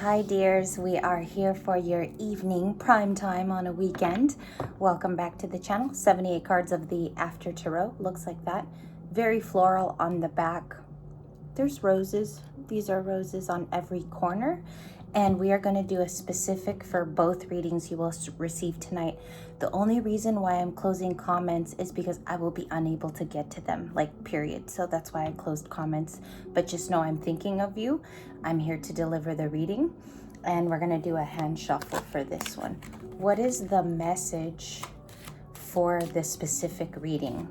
Hi dears, we are here for your evening prime time on a weekend. Welcome back to the channel. 78 cards of the After Tarot. Looks like that. Very floral on the back. There's roses. These are roses on every corner. And we are going to do a specific for both readings you will receive tonight. The only reason why I'm closing comments is because I will be unable to get to them, like period. So that's why I closed comments. But just know I'm thinking of you. I'm here to deliver the reading. And we're going to do a hand shuffle for this one. What is the message for the specific reading?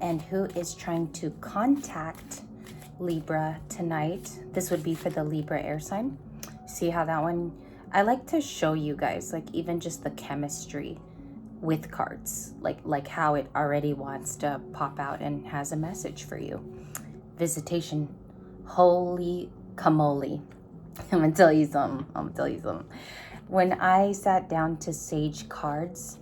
And who is trying to contact Libra tonight? This would be for the Libra air sign. See how that one, I like to show you guys, like even just the chemistry with cards, like how it already wants to pop out and has a message for you. Visitation. Holy camole. I'm gonna tell you something. When I sat down to sage cards,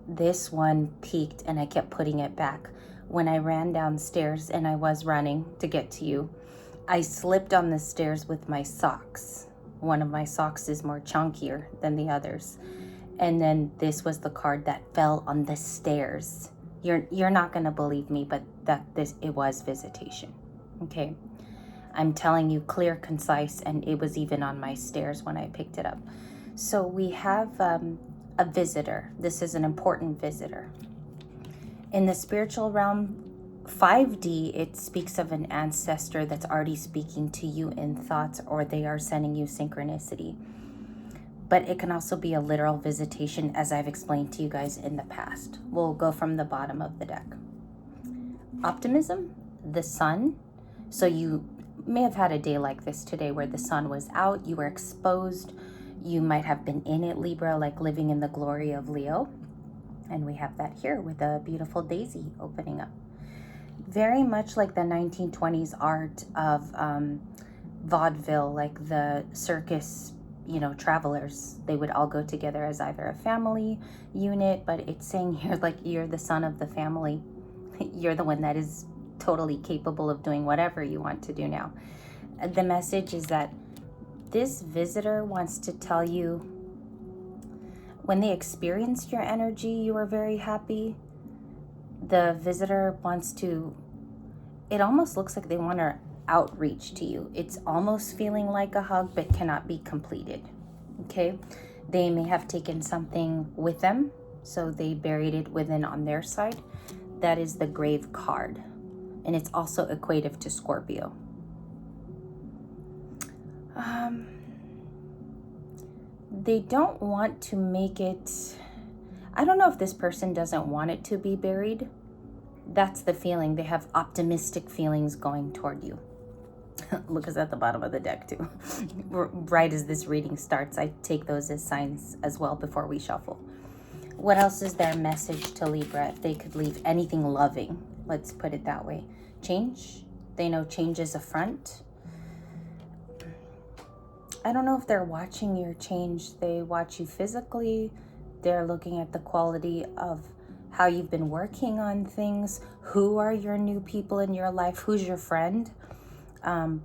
this one peaked and I kept putting it back. When I ran downstairs and I was running to get to you, I slipped on the stairs with my socks. One of my socks is more chunkier than the others. And then this was the card that fell on the stairs. You're not gonna believe me, but it was visitation. Okay. I'm telling you clear, concise, and it was even on my stairs when I picked it up. So we have a visitor. This is an important visitor. In the spiritual realm, 5D, it speaks of an ancestor that's already speaking to you in thoughts, or they are sending you synchronicity. But it can also be a literal visitation, as I've explained to you guys in the past. We'll go from the bottom of the deck. Optimism, the sun. So you may have had a day like this today where the sun was out, you were exposed, you might have been in it, Libra, like living in the glory of Leo. And we have that here with a beautiful daisy opening up. Very much like the 1920s art of vaudeville, like the circus, travelers. They would all go together as either a family unit, but it's saying here like you're the son of the family. You're the one that is totally capable of doing whatever you want to do now. The message is that this visitor wants to tell you when they experienced your energy, you were very happy. The visitor wants to, it almost looks like they want to outreach to you. It's almost feeling like a hug, but cannot be completed. Okay. They may have taken something with them, so they buried it within on their side. That is the grave card. And it's also equative to Scorpio. They don't want to make it, I don't know if this person doesn't want it to be buried. That's the feeling. They have optimistic feelings going toward you. Look, it's at the bottom of the deck too. Right as this reading starts, I take those as signs as well before we shuffle. What else is their message to Libra if they could leave anything loving? Let's put it that way. Change. They know change is a front. I don't know if they're watching your change. They watch you physically. They're looking at the quality of how you've been working on things. Who are your new people in your life? Who's your friend?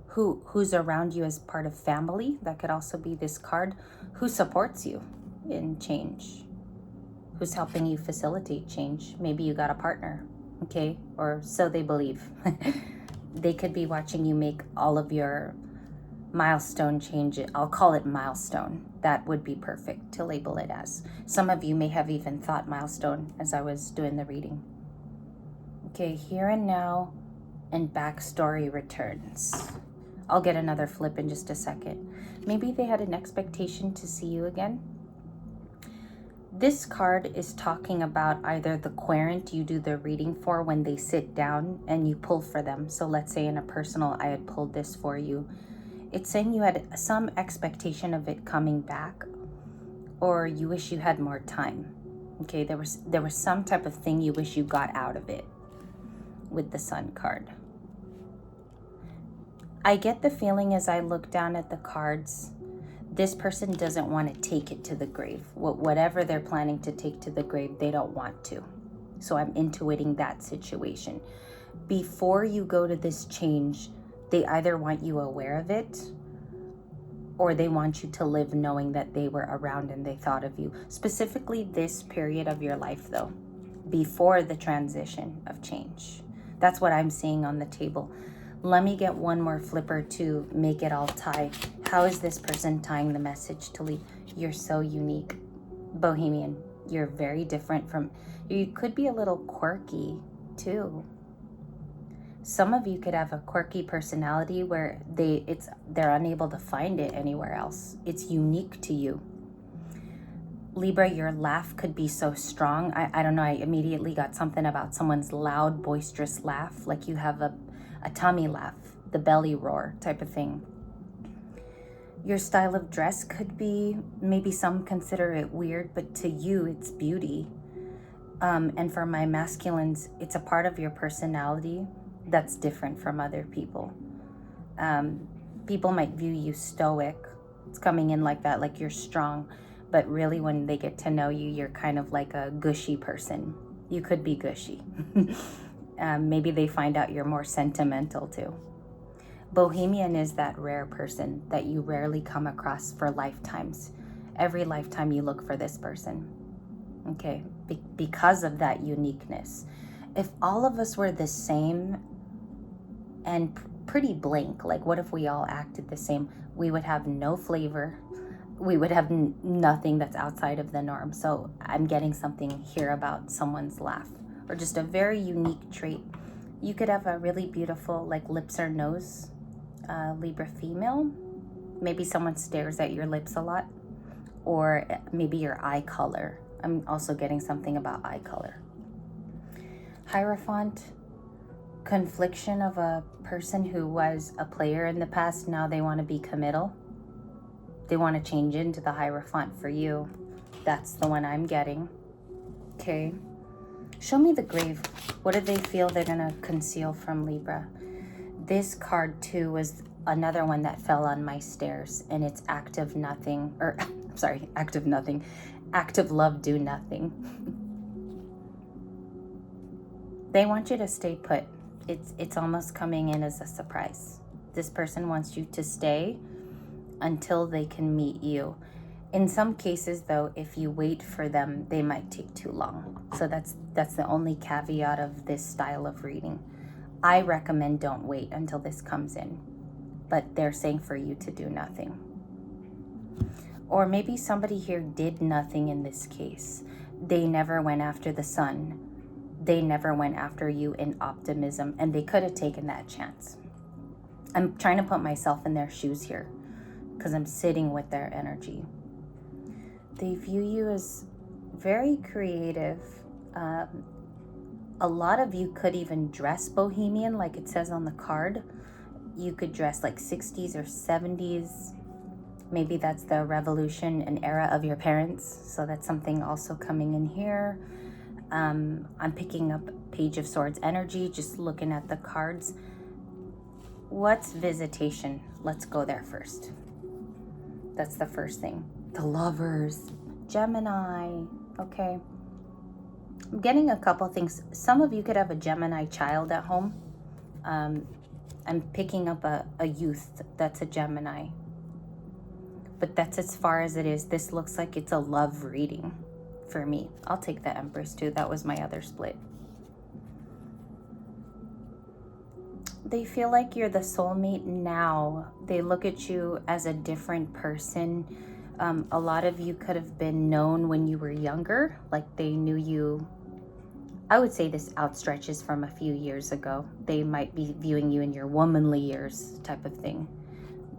Who's around you as part of family? That could also be this card. Who supports you in change? Who's helping you facilitate change? Maybe you got a partner, okay? Or so they believe. They could be watching you make all of your milestone change. I'll call it milestone. That would be perfect to label it as. Some of you may have even thought milestone as I was doing the reading. Okay, here and now, and backstory returns. I'll get another flip in just a second. Maybe they had an expectation to see you again. This card is talking about either the querent you do the reading for when they sit down and you pull for them. So let's say in a personal, I had pulled this for you. It's saying you had some expectation of it coming back, or you wish you had more time. Okay, there was some type of thing you wish you got out of it with the Sun card. I get the feeling as I look down at the cards, this person doesn't want to take it to the grave. Whatever they're planning to take to the grave, they don't want to. So I'm intuiting that situation. Before you go to this change, they either want you aware of it or they want you to live knowing that they were around and they thought of you. Specifically this period of your life though, before the transition of change. That's what I'm seeing on the table. Let me get one more flipper to make it all tie. How is this person tying the message to leave? You're so unique. Bohemian, you're very different from, you could be a little quirky too. Some of you could have a quirky personality where they're unable to find it anywhere else. It's unique to you. Libra, your laugh could be so strong. I don't know, I immediately got something about someone's loud, boisterous laugh, like you have a tummy laugh, the belly roar type of thing. Your style of dress could be, maybe some consider it weird, but to you, it's beauty. And for my masculines, it's a part of your personality that's different from other people. People might view you stoic. It's coming in like that, like you're strong. But really when they get to know you, you're kind of like a gushy person. You could be gushy. Maybe they find out you're more sentimental too. Bohemian is that rare person that you rarely come across for lifetimes. Every lifetime you look for this person. Okay, because of that uniqueness. If all of us were the same and pretty blank, like what if we all acted the same? We would have no flavor. We would have nothing that's outside of the norm. So I'm getting something here about someone's laugh, or just a very unique trait. You could have a really beautiful like lips or nose, Libra female. Maybe someone stares at your lips a lot, or maybe your eye color. I'm also getting something about eye color. Hierophant, confliction of a person who was a player in the past. Now they want to be committal. They want to change into the Hierophant for you. That's the one I'm getting. Okay. Show me the grave. What do they feel they're going to conceal from Libra? This card too was another one that fell on my stairs, and it's active nothing, or sorry, active nothing. Active love, do nothing. They want you to stay put. It's almost coming in as a surprise. This person wants you to stay until they can meet you. In some cases though, if you wait for them, they might take too long. So that's the only caveat of this style of reading. I recommend don't wait until this comes in, but they're saying for you to do nothing. Or maybe somebody here did nothing in this case. They never went after the sun. They never went after you in optimism, and they could have taken that chance. I'm trying to put myself in their shoes here because I'm sitting with their energy. They view you as very creative. A lot of you could even dress bohemian, like it says on the card. You could dress like 60s or 70s. Maybe that's the revolution and era of your parents. So that's something also coming in here. I'm picking up Page of Swords energy, just looking at the cards. What's visitation? Let's go there first. That's the first thing. The Lovers, Gemini, okay. I'm getting a couple things. Some of you could have a Gemini child at home. I'm picking up a youth that's a Gemini. But that's as far as it is. This looks like it's a love reading for me. I'll take the Empress too. That was my other split. They feel like you're the soulmate now. They look at you as a different person. A lot of you could have been known when you were younger, like they knew you. I would say this outstretches from a few years ago. They might be viewing you in your womanly years type of thing.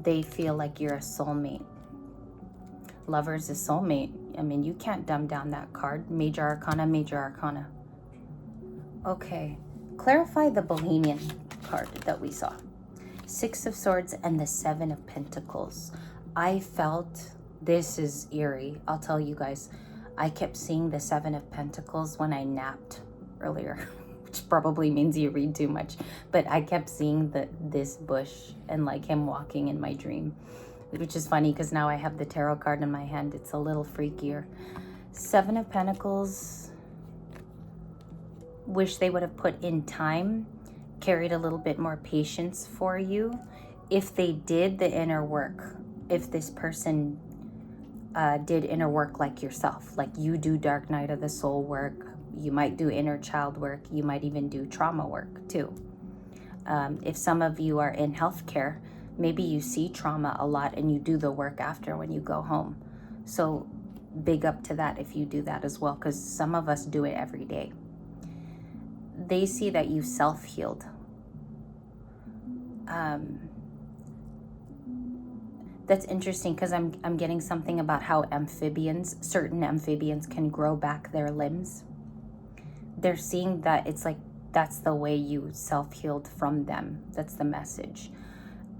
They feel like you're a soulmate. Lovers is soulmate. I mean, you can't dumb down that card. Major Arcana, Major Arcana. Okay, clarify the Bohemian card that we saw. Six of Swords and the Seven of Pentacles. I felt, this is eerie, I'll tell you guys. I kept seeing the Seven of Pentacles when I napped earlier, which probably means you read too much. But I kept seeing this bush and like him walking in my dream, which is funny because now I have the tarot card in my hand. It's a little freakier. Seven of Pentacles. Wish they would have put in time, carried a little bit more patience for you. If they did the inner work if this person did inner work like yourself, like you do dark night of the soul work, you might do inner child work, you might even do trauma work too. If some of you are in healthcare, maybe you see trauma a lot and you do the work after when you go home. So big up to that if you do that as well, because some of us do it every day. They see that you self-healed. That's interesting because I'm getting something about how certain amphibians can grow back their limbs. They're seeing that it's like that's the way you self-healed from them. That's the message.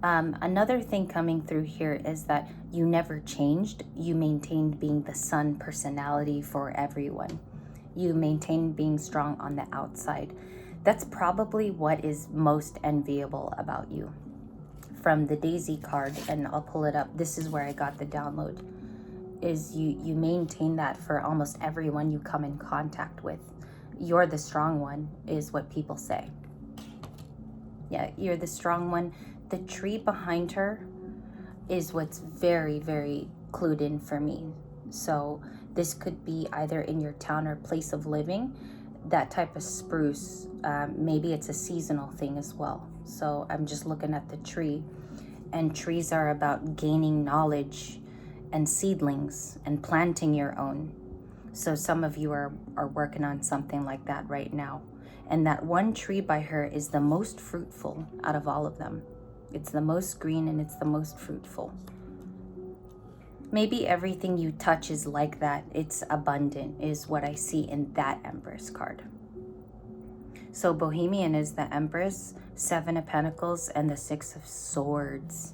Another thing coming through here is that you never changed. You maintained being the sun personality for everyone. You maintained being strong on the outside. That's probably what is most enviable about you. From the Daisy card, and I'll pull it up. This is where I got the download. Is you maintain that for almost everyone you come in contact with. You're the strong one, is what people say. Yeah, you're the strong one. The tree behind her is what's very, very clued in for me. So this could be either in your town or place of living. That type of spruce, maybe it's a seasonal thing as well. So I'm just looking at the tree, and trees are about gaining knowledge and seedlings and planting your own. So some of you are working on something like that right now. And that one tree by her is the most fruitful out of all of them. It's the most green and it's the most fruitful. Maybe everything you touch is like that. It's abundant, is what I see in that Empress card. So Bohemian is the Empress, 7 of Pentacles, and the 6 of Swords.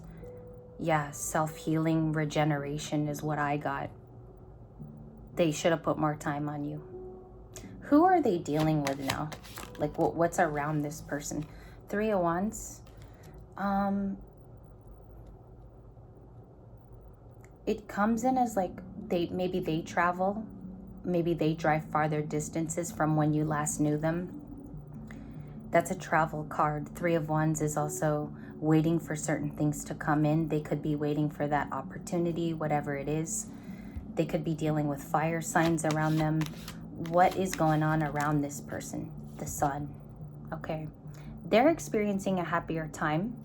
Yeah, self-healing, regeneration is what I got. They should have put more time on you. Who are they dealing with now? Like what's around this person? 3 of Wands. It comes in as like maybe they travel, maybe they drive farther distances from when you last knew them. That's a travel card. 3 of Wands is also waiting for certain things to come in. They could be waiting for that opportunity, whatever it is. They could be dealing with fire signs around them. What is going on around this person? The Sun. Okay. They're experiencing a happier time.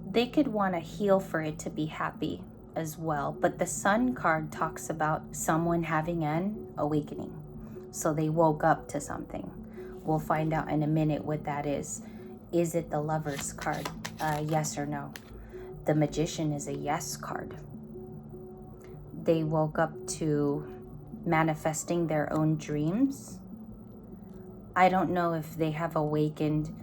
They could want to heal for it to be happy as well. But the Sun card talks about someone having an awakening. So they woke up to something. We'll find out in a minute what that is. Is it the Lover's card? Yes or no? The Magician is a yes card. They woke up to manifesting their own dreams. I don't know if they have awakened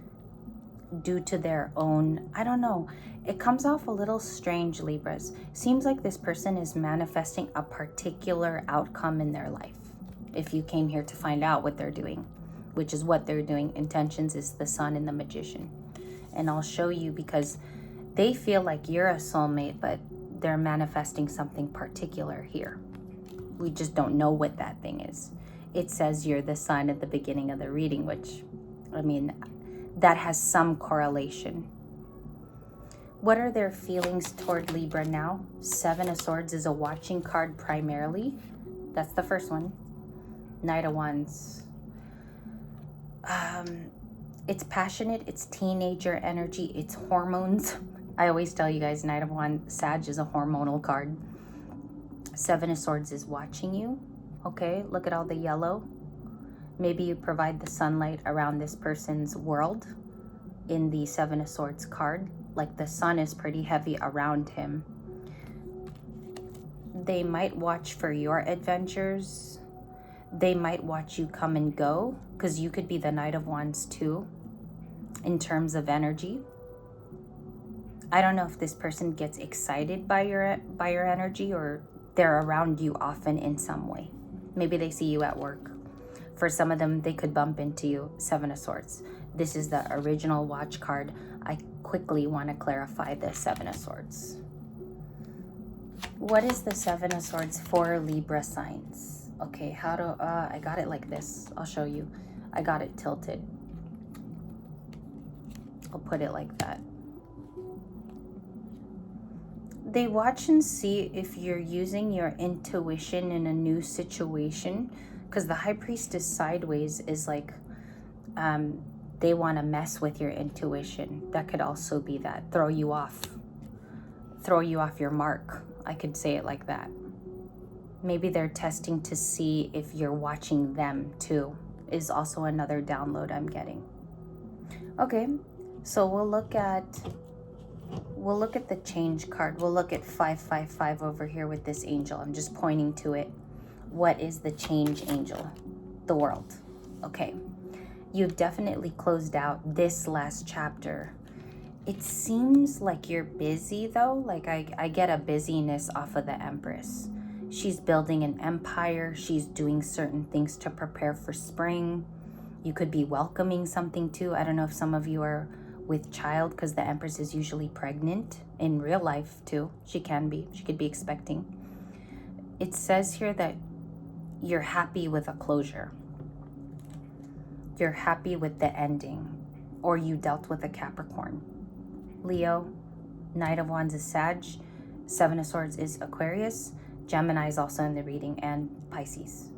due to their own, I don't know. It comes off a little strange, Libras. Seems like this person is manifesting a particular outcome in their life. If you came here to find out what they're doing, which is what they're doing. Intentions is the Sun and the Magician. And I'll show you because they feel like you're a soulmate, but they're manifesting something particular here. We just don't know what that thing is. It says you're the Sun at the beginning of the reading, which, I mean, that has some correlation. What are their feelings toward Libra now? 7 of Swords is a watching card primarily. That's the first one. Knight of Wands. It's passionate, it's teenager energy, it's hormones. I always tell you guys, Knight of Wands, Sag is a hormonal card. 7 of Swords is watching you. Okay, look at all the yellow. Maybe you provide the sunlight around this person's world in the 7 of Swords card. Like the sun is pretty heavy around him. They might watch for your adventures. They might watch you come and go, because you could be the Knight of Wands too, in terms of energy. I don't know if this person gets excited by your energy, or they're around you often in some way. Maybe they see you at work. For some of them, they could bump into you. 7 of Swords. This is the original watch card. I quickly want to clarify the 7 of Swords. What is the 7 of Swords for Libra signs? Okay, how do, I got it like this. I'll show you. I got it tilted. I'll put it like that. They watch and see if you're using your intuition in a new situation, because the High Priestess sideways is like, they want to mess with your intuition. That could also be that. Throw you off your mark. I could say it like that. Maybe they're testing to see if you're watching them too, is also another download I'm getting. Okay, so we'll look at the change card. We'll look at 555 over here with this angel. I'm just pointing to it. What is the change angel? The world. Okay. You've definitely closed out this last chapter. It seems like you're busy though. Like I get a busyness off of the Empress. She's building an empire. She's doing certain things to prepare for spring. You could be welcoming something too. I don't know if some of you are with child, because the Empress is usually pregnant in real life too. She could be expecting. It says here that you're happy with a closure. You're happy with the ending, or you dealt with a Capricorn. Leo, Knight of Wands is Sag, Seven of Swords is Aquarius, Gemini is also in the reading, and Pisces.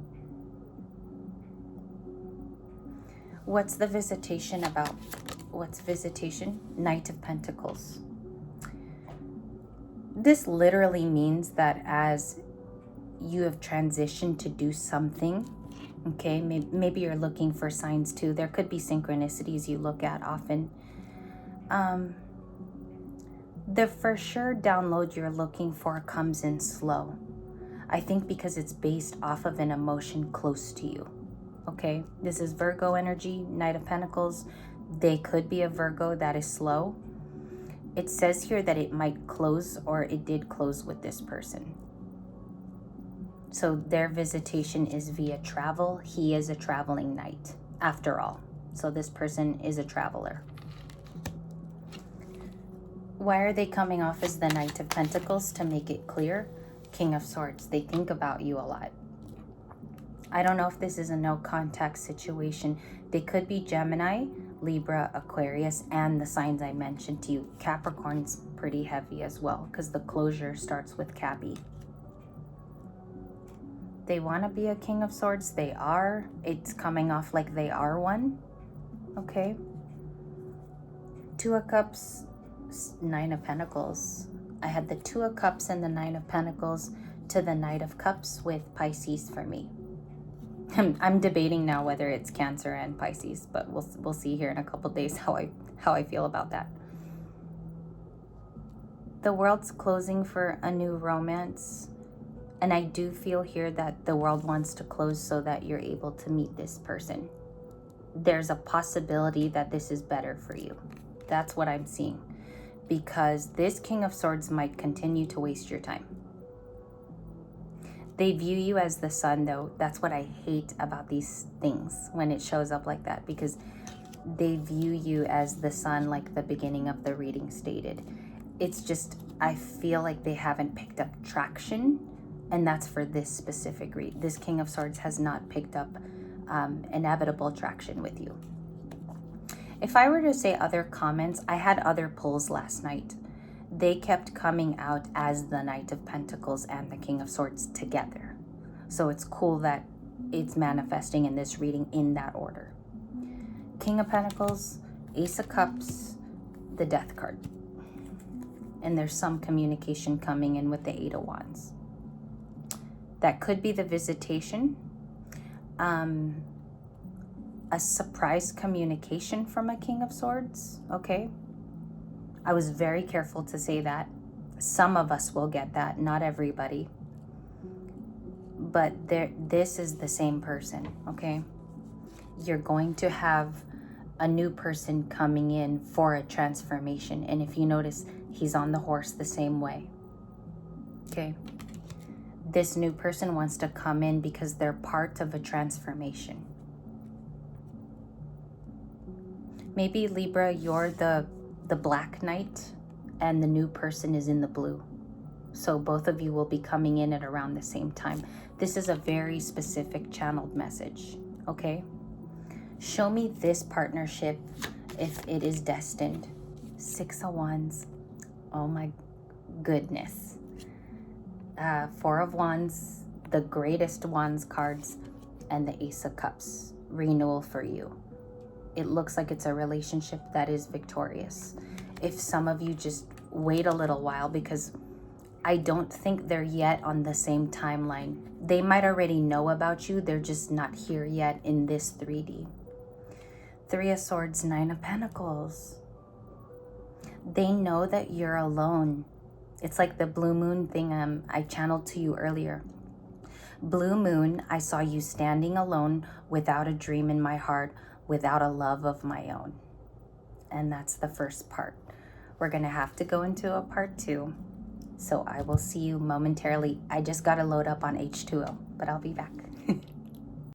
What's the visitation about? What's visitation? Knight of Pentacles. This literally means that as you have transitioned to do something, okay, maybe you're looking for signs too. There could be synchronicities you look at often. The for sure download you're looking for comes in slow. I think because it's based off of an emotion close to you. Okay, this is Virgo energy, Knight of Pentacles. They could be a Virgo that is slow. It says here that it might close, or it did close with this person. So their visitation is via travel. He is a traveling knight, after all. So this person is a traveler. Why are they coming off as the Knight of Pentacles? To make it clear, King of Swords. They think about you a lot. I don't know if this is a no contact situation. They could be Gemini, Libra, Aquarius, and the signs I mentioned to you. Capricorn's pretty heavy as well, because the closure starts with Cappy. They want to be a King of Swords. They are. It's coming off like they are one. Okay. Two of Cups, Nine of Pentacles. I had the Two of Cups and the Nine of Pentacles to the Knight of Cups with Pisces for me. I'm debating now whether it's Cancer and Pisces, but we'll see here in a couple days how I feel about that. The world's closing for a new romance, and I do feel here that the world wants to close so that you're able to meet this person. There's a possibility that this is better for you. That's what I'm seeing, because this King of Swords might continue to waste your time. They view you as the sun, though. That's what I hate about these things when it shows up like that, because they view you as the sun, like the beginning of the reading stated. It's just, I feel like they haven't picked up traction, and that's for this specific read. This King of Swords has not picked up inevitable traction with you. If I were to say other comments, I had other pulls last night. They kept coming out as the Knight of Pentacles and the King of Swords together. So it's cool that it's manifesting in this reading in that order. King of Pentacles, Ace of Cups, the Death card. And there's some communication coming in with the Eight of Wands. That could be the visitation. A surprise communication from a King of Swords, okay? I was very careful to say that. Some of us will get that, not everybody. But this is the same person, okay? You're going to have a new person coming in for a transformation. And if you notice, he's on the horse the same way, okay? This new person wants to come in because they're part of a transformation. Maybe Libra, you're the Black Knight and the new person is in the blue. So both of you will be coming in at around the same time. This is a very specific channeled message, okay? Show me this partnership if it is destined. Six of Wands. Oh my, goodness. Four of Wands, the greatest Wands cards, and the Ace of Cups, renewal for you. It looks like it's a relationship that is victorious. If some of you just wait a little while, because I don't think they're yet on the same timeline. They might already know about you. They're just not here yet in this 3D. Three of Swords, Nine of Pentacles. They know that you're alone. It's like the blue moon thing I channeled to you earlier. Blue moon, I saw you standing alone without a dream in my heart, without a love of my own. And that's the first part. We're going to have to go into a part 2. So I will see you momentarily. I just got to load up on H2O, but I'll be back.